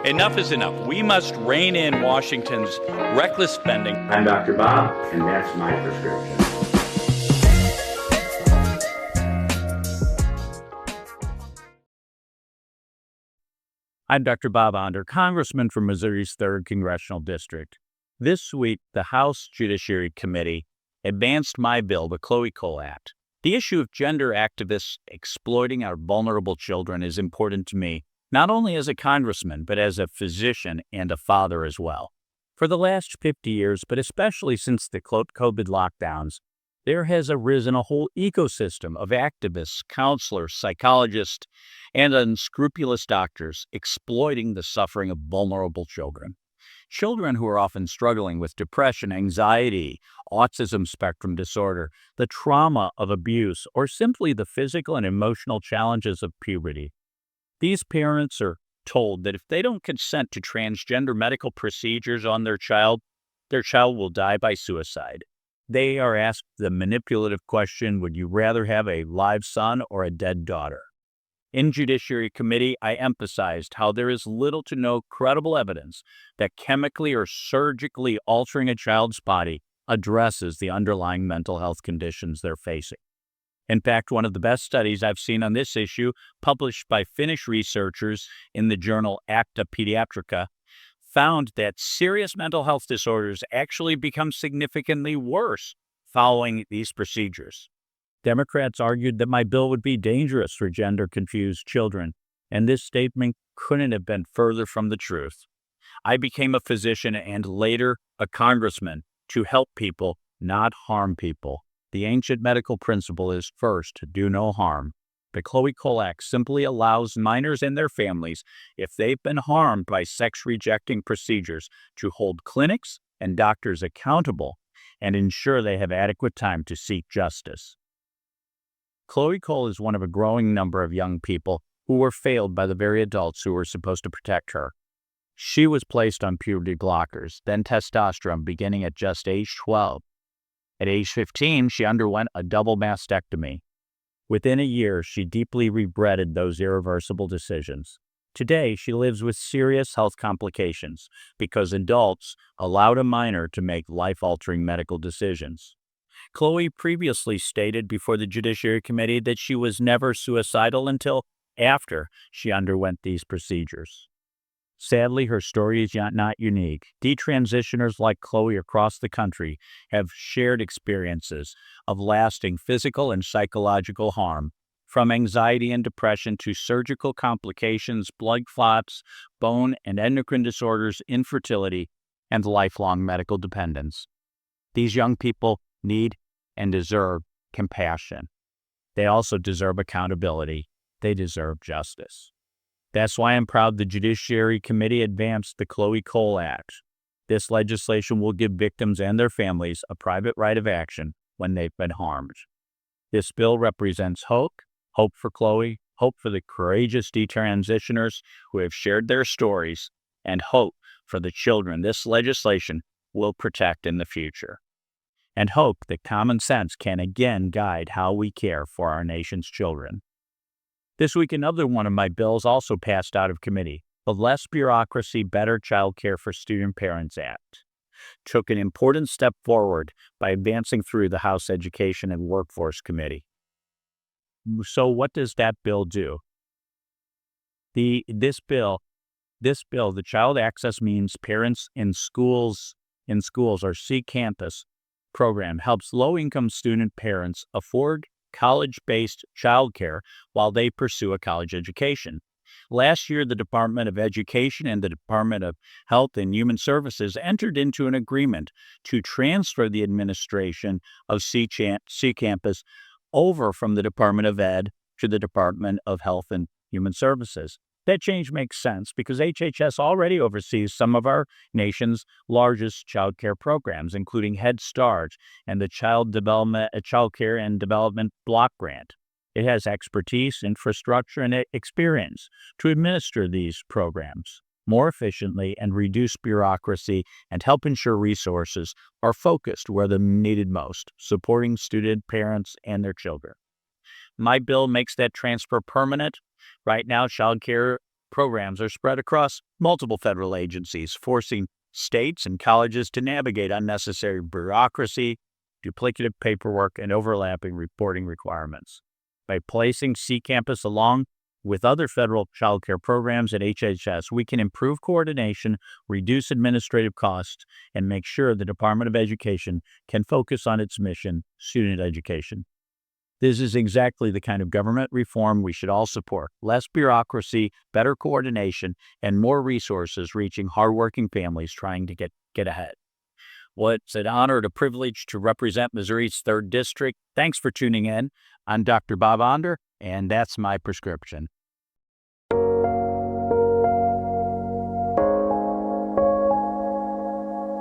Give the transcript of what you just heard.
Enough is enough. We must rein in Washington's reckless spending. I'm Dr. Bob, and that's my prescription. I'm Dr. Bob Onder, Congressman from Missouri's 3rd Congressional District. This week, the House Judiciary Committee advanced my bill, the Chloe Cole Act. The issue of gender activists exploiting our vulnerable children is important to me, not only as a congressman, but as a physician and a father as well. For the last 50 years, but especially since the COVID lockdowns, there has arisen a whole ecosystem of activists, counselors, psychologists, and unscrupulous doctors exploiting the suffering of vulnerable children. Children who are often struggling with depression, anxiety, autism spectrum disorder, the trauma of abuse, or simply the physical and emotional challenges of puberty. These parents are told that if they don't consent to transgender medical procedures on their child will die by suicide. They are asked the manipulative question, would you rather have a live son or a dead daughter? In Judiciary Committee, I emphasized how there is little to no credible evidence that chemically or surgically altering a child's body addresses the underlying mental health conditions they're facing. In fact, one of the best studies I've seen on this issue, published by Finnish researchers in the journal Acta Pediatrica, found that serious mental health disorders actually become significantly worse following these procedures. Democrats argued that my bill would be dangerous for gender-confused children, and this statement couldn't have been further from the truth. I became a physician and later a congressman to help people, not harm people. The ancient medical principle is first, do no harm. The Chloe Cole Act simply allows minors and their families, if they've been harmed by sex-rejecting procedures, to hold clinics and doctors accountable and ensure they have adequate time to seek justice. Chloe Cole is one of a growing number of young people who were failed by the very adults who were supposed to protect her. She was placed on puberty blockers, then testosterone, beginning at just age 12. At age 15, she underwent a double mastectomy. Within a year, she deeply regretted those irreversible decisions. Today, she lives with serious health complications because adults allowed a minor to make life-altering medical decisions. Chloe previously stated before the Judiciary Committee that she was never suicidal until after she underwent these procedures. Sadly, her story is not unique. Detransitioners like Chloe across the country have shared experiences of lasting physical and psychological harm, from anxiety and depression to surgical complications, blood clots, bone and endocrine disorders, infertility, and lifelong medical dependence. These young people need and deserve compassion. They also deserve accountability. They deserve justice. That's why I'm proud the Judiciary Committee advanced the Chloe Cole Act. This legislation will give victims and their families a private right of action when they've been harmed. This bill represents hope for Chloe, hope for the courageous detransitioners who have shared their stories, and hope for the children this legislation will protect in the future. And hope that common sense can again guide how we care for our nation's children. This week, another one of my bills also passed out of committee. The Less Bureaucracy, Better Child Care for Student Parents Act took an important step forward by advancing through the House Education and Workforce Committee. So what does that bill do? This bill, the Child Access Means Parents in Schools or C-Campus program helps low-income student parents afford college-based childcare while they pursue a college education. Last year, the Department of Education and the Department of Health and Human Services entered into an agreement to transfer the administration of C-Campus over from the Department of Ed to the Department of Health and Human Services. That change makes sense because HHS already oversees some of our nation's largest child care programs, including Head Start and the Child Care and Development Block Grant. It has expertise, infrastructure, and experience to administer these programs more efficiently and reduce bureaucracy and help ensure resources are focused where they're needed most, supporting student parents and their children. My bill makes that transfer permanent. Right now, child care programs are spread across multiple federal agencies, forcing states and colleges to navigate unnecessary bureaucracy, duplicative paperwork, and overlapping reporting requirements. By placing C-Campus along with other federal child care programs at HHS, we can improve coordination, reduce administrative costs, and make sure the Department of Education can focus on its mission, student education. This is exactly the kind of government reform we should all support. Less bureaucracy, better coordination, and more resources reaching hardworking families trying to get ahead. Well, it's an honor and a privilege to represent Missouri's 3rd District. Thanks for tuning in. I'm Dr. Bob Onder, and that's my prescription.